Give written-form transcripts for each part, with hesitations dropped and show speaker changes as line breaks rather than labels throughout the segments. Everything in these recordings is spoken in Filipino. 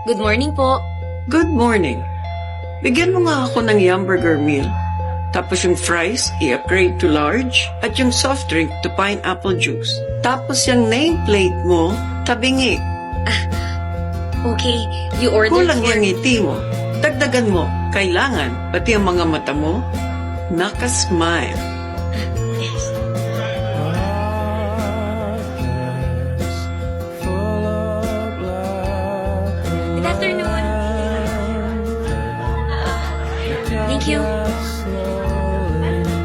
Good morning po.
Good morning. Bigyan mo nga ako ng hamburger meal. Tapos yung fries, i-upgrade to large. At yung soft drink to pineapple juice. Tapos yung nameplate mo, tabingi.
Okay, you ordered
Kulang
for...
yung ngiti mo. Dagdagan mo. Kailangan, pati ang mga mata mo, naka-smile.
Yes. Good afternoon. Thank you.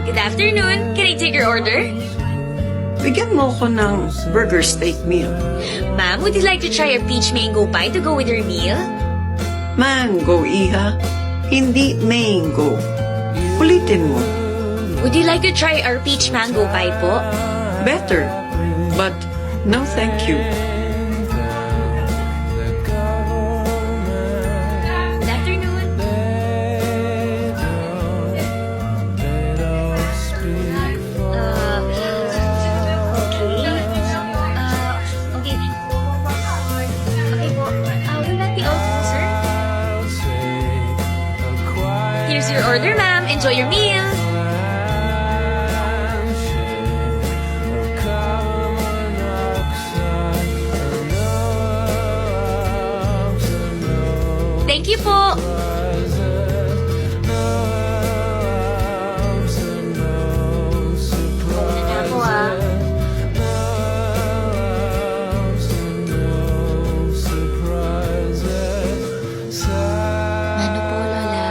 Good afternoon. Can I take your order?
Bigyan mo ako ng burger steak meal.
Ma'am, would you like to try our peach mango pie to go with your meal?
Mango, iha. Hindi mango. Ulitin mo.
Would you like to try our peach mango pie po?
Better. But no thank you.
Good afternoon. Okay. Okay po. Will that be all po, sir? Here's your order, ma'am. Enjoy your meal. Thank you po. Pauwi na ako, ah. Ano po, Lola?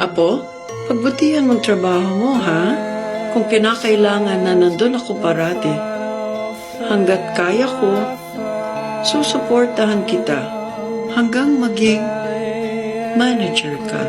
Apo, pagbutihan mong trabaho mo, ha? Kung kinakailangan na nandun ako parati. Hanggat kaya ko, susuportahan kita hanggang maging manager ka.